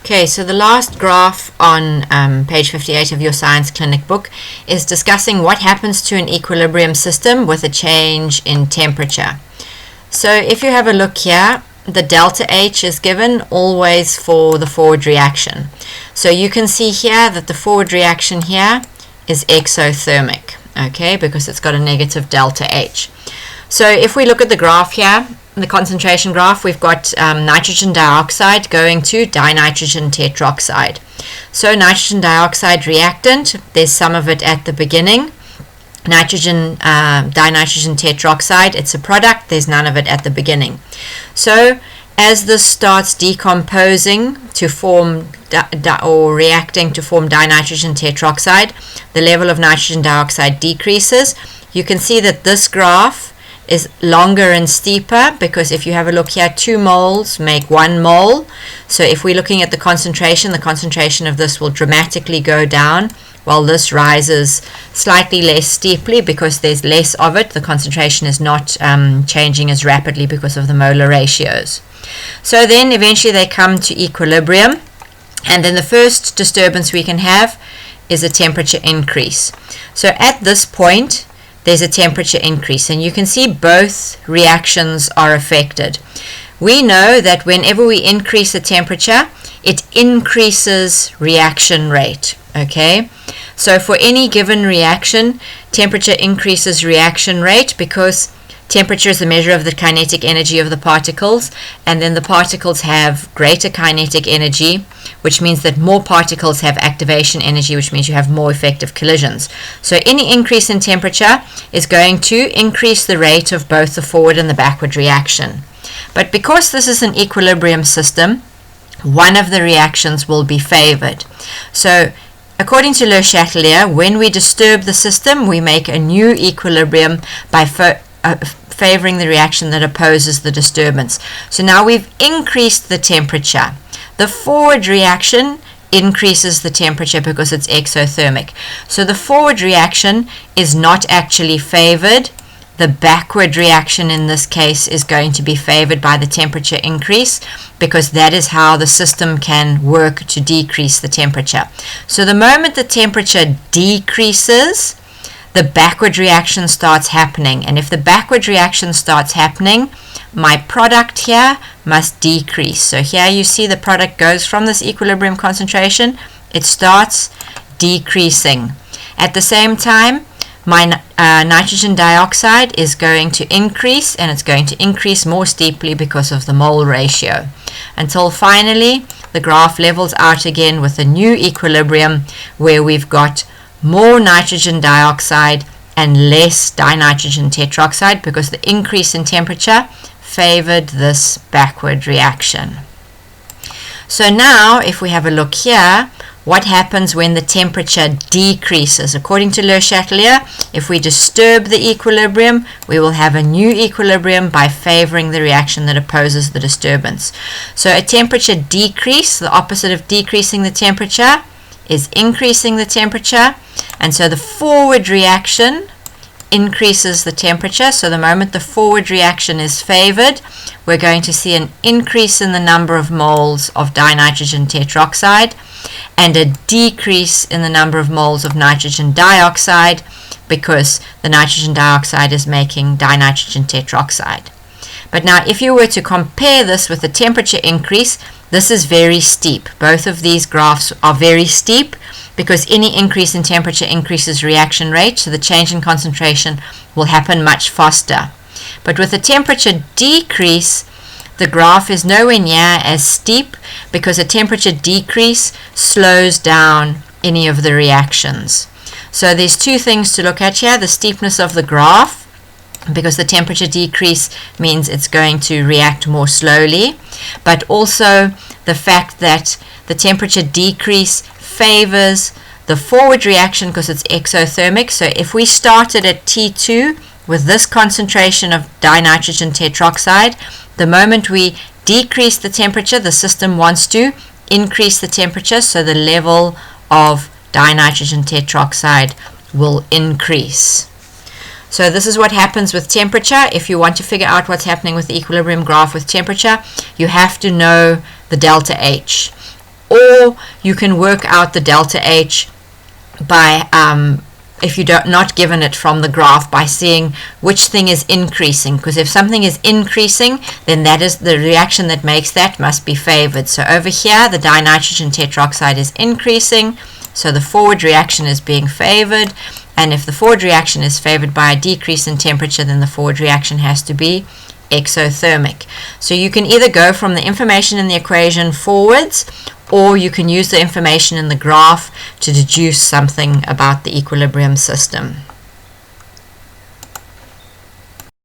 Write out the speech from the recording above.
Okay, so the last graph on page 58 of your science clinic book is discussing what happens to an equilibrium system with a change in temperature. So if you have a look here, the delta H is given always for the forward reaction. So you can see here that the forward reaction here is exothermic, okay, because it's got a negative delta H. So if we look at the graph here, the concentration graph, we've got nitrogen dioxide going to dinitrogen tetroxide. So nitrogen dioxide reactant, there's some of it at the beginning. Dinitrogen tetroxide, it's a product, there's none of it at the beginning. So as this starts decomposing to form or reacting to form dinitrogen tetroxide, the level of nitrogen dioxide decreases. You can see that this graph is longer and steeper because if you have a look here, 2 moles make 1 mole. So if we're looking at the concentration of this will dramatically go down, while this rises slightly less steeply because there's less of it. The concentration is not changing as rapidly because of the molar ratios. So then eventually they come to equilibrium, and then the first disturbance we can have is a temperature increase. So at this point there's a temperature increase, and you can see both reactions are affected. We know that whenever we increase the temperature, it increases reaction rate, okay? So for any given reaction, temperature increases reaction rate because temperature is a measure of the kinetic energy of the particles, and then the particles have greater kinetic energy, which means that more particles have activation energy, which means you have more effective collisions. So any increase in temperature is going to increase the rate of both the forward and the backward reaction. But because this is an equilibrium system, one of the reactions will be favored. So according to Le Chatelier, when we disturb the system, we make a new equilibrium by favoring the reaction that opposes the disturbance. So now we've increased the temperature. The forward reaction increases the temperature because it's exothermic. So the forward reaction is not actually favored. The backward reaction in this case is going to be favored by the temperature increase because that is how the system can work to decrease the temperature. So the moment the temperature decreases, the backward reaction starts happening. And if the backward reaction starts happening, my product here must decrease. So here you see the product goes from this equilibrium concentration, it starts decreasing. At the same time, my nitrogen dioxide is going to increase, and it's going to increase more steeply because of the mole ratio, until finally the graph levels out again with a new equilibrium where we've got more nitrogen dioxide and less dinitrogen tetroxide because the increase in temperature favored this backward reaction. So now if we have a look here, what happens when the temperature decreases? According to Le Chatelier, if we disturb the equilibrium, we will have a new equilibrium by favoring the reaction that opposes the disturbance. So a temperature decrease, the opposite of decreasing the temperature, is increasing the temperature, and so the forward reaction increases the temperature. So the moment the forward reaction is favored, we're going to see an increase in the number of moles of dinitrogen tetroxide and a decrease in the number of moles of nitrogen dioxide because the nitrogen dioxide is making dinitrogen tetroxide. But now if you were to compare this with the temperature increase, this is very steep. Both of these graphs are very steep because any increase in temperature increases reaction rate, so the change in concentration will happen much faster. But with a temperature decrease, the graph is nowhere near as steep because a temperature decrease slows down any of the reactions. So there's two things to look at here: the steepness of the graph, because the temperature decrease means it's going to react more slowly, but also the fact that the temperature decrease favors the forward reaction because it's exothermic. So if we started at T2 with this concentration of dinitrogen tetroxide, the moment we decrease the temperature, the system wants to increase the temperature, so the level of dinitrogen tetroxide will increase. So this is what happens with temperature. If you want to figure out what's happening with the equilibrium graph with temperature, you have to know the delta H. or you can work out the delta H by if you're not given it from the graph, by seeing which thing is increasing, because if something is increasing, then that is the reaction that makes that must be favored. So over here the dinitrogen tetroxide is increasing, so the forward reaction is being favored, and if the forward reaction is favored by a decrease in temperature, then the forward reaction has to be exothermic. So you can either go from the information in the equation forwards, or you can use the information in the graph to deduce something about the equilibrium system.